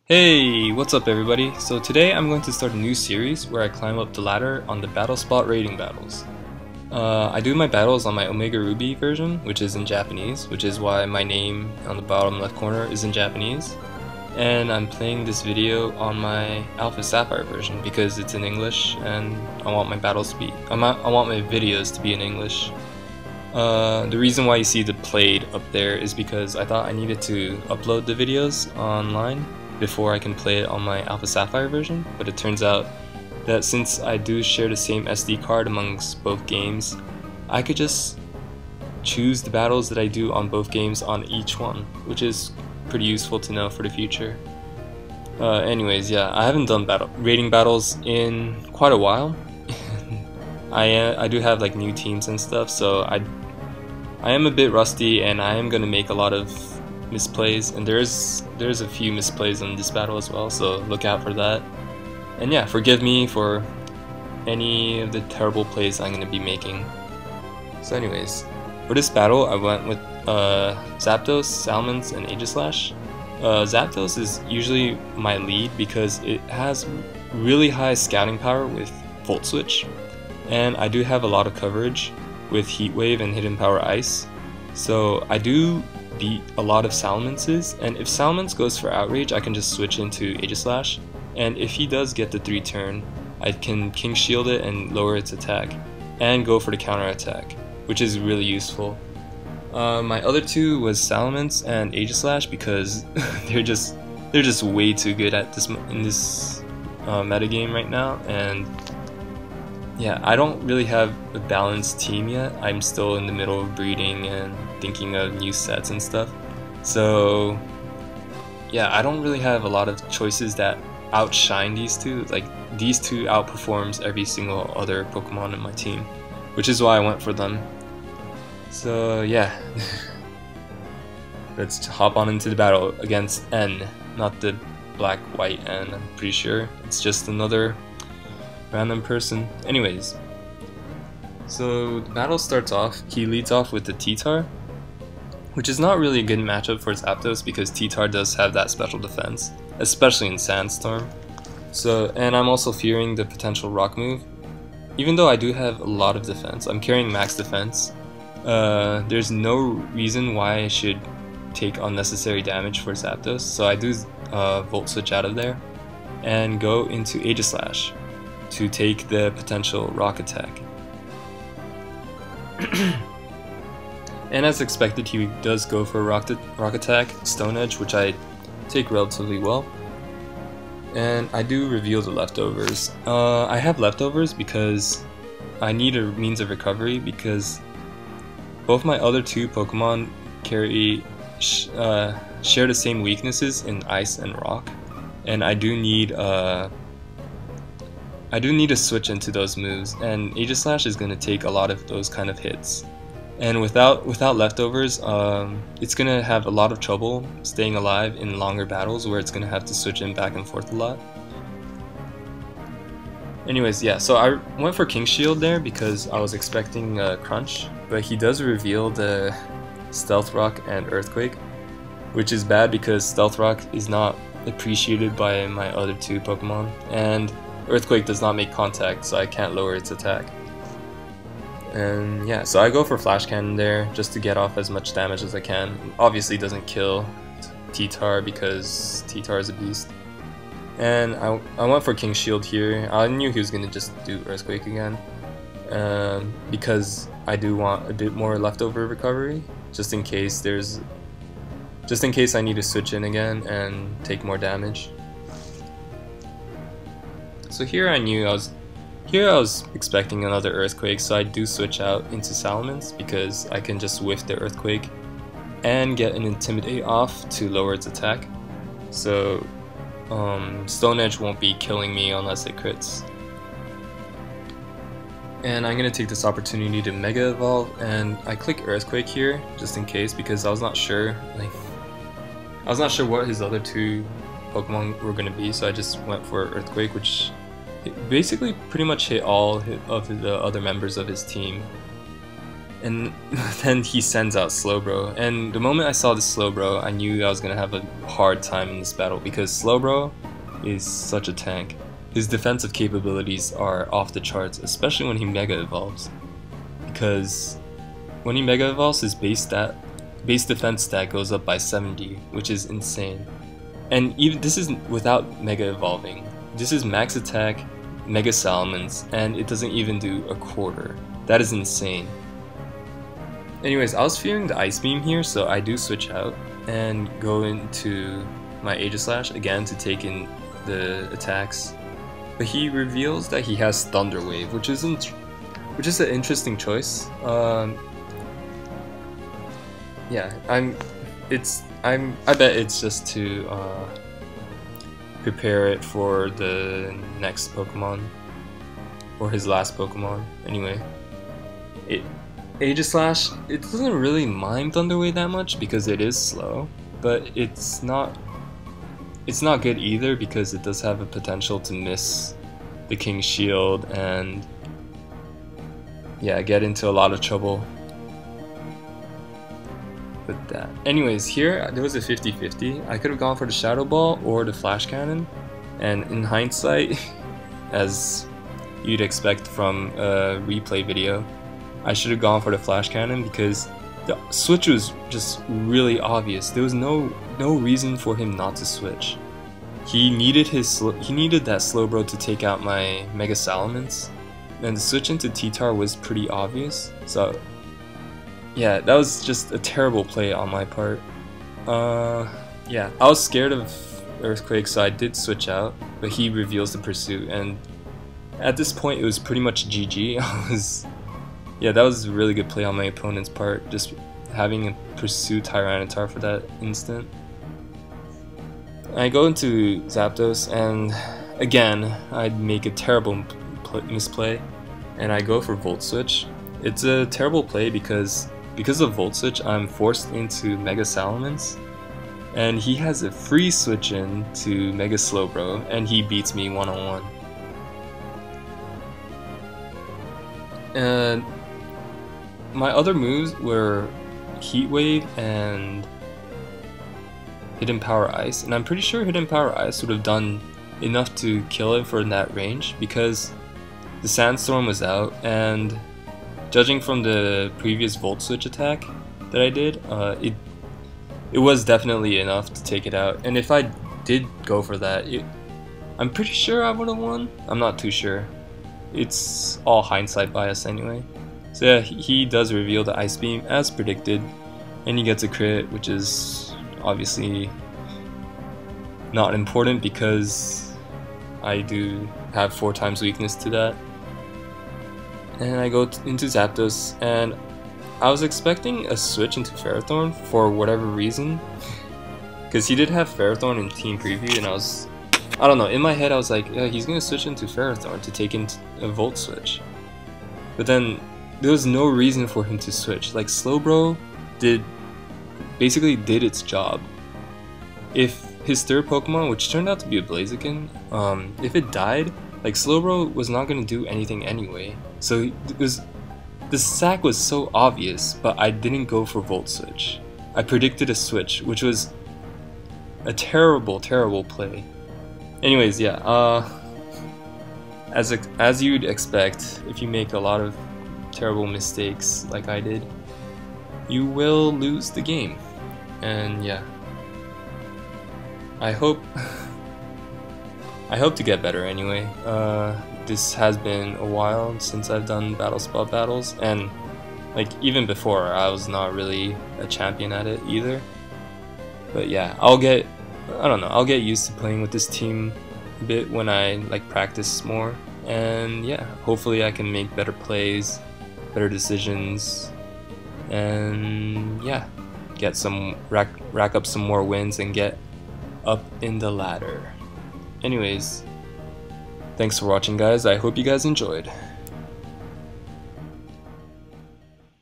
Hey, what's up everybody? So today I'm going to start a new series where I climb up the ladder on the battle spot rating battles. I do my battles on my Omega Ruby version, which is in Japanese, which is why my name on the bottom left corner is in Japanese. And I'm playing this video on my Alpha Sapphire version because it's in English and I want my battles to be, I want my videos to be in English. The reason why you see the played up there is because I thought I needed to upload the videos online before I can play it on my Alpha Sapphire version, but it turns out that since I do share the same SD card amongst both games, I could just choose the battles that I do on both games on each one, which is pretty useful to know for the future. Anyways, yeah, I haven't done rating battles in quite a while. I do have like new teams and stuff, so I am a bit rusty and I am gonna make a lot of misplays, and there's a few misplays in this battle as well, so look out for that. And yeah, forgive me for any of the terrible plays I'm going to be making. So anyways, for this battle I went with Zapdos, Salmons, and Aegislash. Zapdos is usually my lead because it has really high scouting power with Volt Switch, and I do have a lot of coverage with Heat Wave and Hidden Power Ice, so I do beat a lot of Salmonses, and if Salmons goes for Outrage I can just switch into Aegislash, and if he does get the 3 turn I can King Shield it and lower its attack and go for the counter attack, which is really useful. My other two was Salmons and Aegislash because they're just way too good at this in this metagame right now, and yeah, I don't really have a balanced team yet. I'm still in the middle of breeding and thinking of new sets and stuff. So yeah, I don't really have a lot of choices that outshine these two. Like, these two outperforms every single other Pokemon in my team, which is why I went for them. So yeah, let's hop on into the battle against N, not the black-white N, I'm pretty sure. It's just another random person. Anyways, so the battle starts off, he leads off with the T-Tar, which is not really a good matchup for Zapdos because T-Tar does have that special defense, especially in Sandstorm. So, and I'm also fearing the potential rock move. Even though I do have a lot of defense, I'm carrying max defense, there's no reason why I should take unnecessary damage for Zapdos, so I do Volt Switch out of there and go into Aegislash to take the potential rock attack. And as expected, he does go for a rock attack, Stone Edge, which I take relatively well. And I do reveal the leftovers. I have leftovers because I need a means of recovery, because both my other two Pokemon share the same weaknesses in Ice and Rock, and I do need to switch into those moves, and Aegislash is going to take a lot of those kind of hits. And without leftovers, it's going to have a lot of trouble staying alive in longer battles where it's going to have to switch in back and forth a lot. Anyways, yeah, so I went for King Shield there because I was expecting Crunch, but he does reveal the Stealth Rock and Earthquake, which is bad because Stealth Rock is not appreciated by my other two Pokemon, and Earthquake does not make contact, so I can't lower its attack. And yeah, so I go for Flash Cannon there just to get off as much damage as I can. Obviously doesn't kill T-Tar because T-Tar is a beast. And I went for King Shield here. I knew he was going to just do Earthquake again, because I do want a bit more leftover recovery, just in case I need to switch in again and take more damage. So here I was expecting another Earthquake, so I do switch out into Salamence because I can just whiff the Earthquake and get an Intimidate off to lower its attack. So Stone Edge won't be killing me unless it crits. And I'm going to take this opportunity to Mega Evolve, and I click Earthquake here just in case because I was not sure what his other two Pokemon were going to be, so I just went for Earthquake, which basically pretty much hit all of the other members of his team. and then he sends out Slowbro, and the moment I saw the Slowbro, I knew I was gonna have a hard time in this battle because Slowbro is such a tank. His defensive capabilities are off the charts, especially when he Mega Evolves, because when he Mega Evolves, his base defense stat goes up by 70, which is insane. And even this is without Mega Evolving. This is max attack, Mega Salamence, and it doesn't even do a quarter. That is insane. Anyways, I was fearing the Ice Beam here, so I do switch out and go into my Aegislash again to take in the attacks. But he reveals that he has Thunder Wave, which is an interesting choice. Yeah, I bet it's just to prepare it for the next Pokemon or his last Pokemon. Anyway, Aegislash, it doesn't really mind Thunder Wave that much because it is slow, but it's not good either because it does have a potential to miss the King's Shield and yeah, get into a lot of trouble with that. Anyways, here there was a 50-50. I could have gone for the Shadow Ball or the Flash Cannon, and in hindsight, as you'd expect from a replay video, I should have gone for the Flash Cannon because the switch was just really obvious. There was no reason for him not to switch. He needed that Slowbro to take out my Mega Salamence, and the switch into T-Tar was pretty obvious. So yeah, that was just a terrible play on my part. Yeah, I was scared of Earthquake, so I did switch out, but he reveals the Pursuit, and at this point it was pretty much GG. Yeah, that was a really good play on my opponent's part, just having a Pursue Tyranitar for that instant. I go into Zapdos, and again, I'd make a terrible misplay, and I go for Volt Switch. It's a terrible play because of Volt Switch, I'm forced into Mega Salamence, and he has a free switch in to Mega Slowbro, and he beats me one-on-one. And my other moves were Heat Wave and Hidden Power Ice, and I'm pretty sure Hidden Power Ice would have done enough to kill it for that range because the Sandstorm was out, and judging from the previous Volt Switch attack that I did, it was definitely enough to take it out. And if I did go for that, I'm pretty sure I would have won. I'm not too sure. It's all hindsight bias anyway. So yeah, he does reveal the Ice Beam as predicted, and he gets a crit, which is obviously not important because I do have 4 times weakness to that. And I go into Zapdos, and I was expecting a switch into Ferrothorn for whatever reason, because he did have Ferrothorn in Team Preview, and I don't know, in my head I was like, yeah, he's gonna switch into Ferrothorn to take in a Volt Switch. But then there was no reason for him to switch. Like, Slowbro basically did its job. If his third Pokemon, which turned out to be a Blaziken, if it died, like, Slowbro was not gonna do anything anyway. So the sack was so obvious, but I didn't go for Volt Switch. I predicted a switch, which was a terrible, terrible play. Anyways, yeah, as you'd expect, if you make a lot of terrible mistakes like I did, you will lose the game. And yeah, I hope to get better anyway. This has been a while since I've done Battle Spot battles, and like even before I was not really a champion at it either. But yeah, I'll get used to playing with this team a bit when I like practice more, and yeah, hopefully I can make better plays, better decisions, and yeah, get rack up some more wins and get up in the ladder. Anyways, thanks for watching, guys. I hope you guys enjoyed.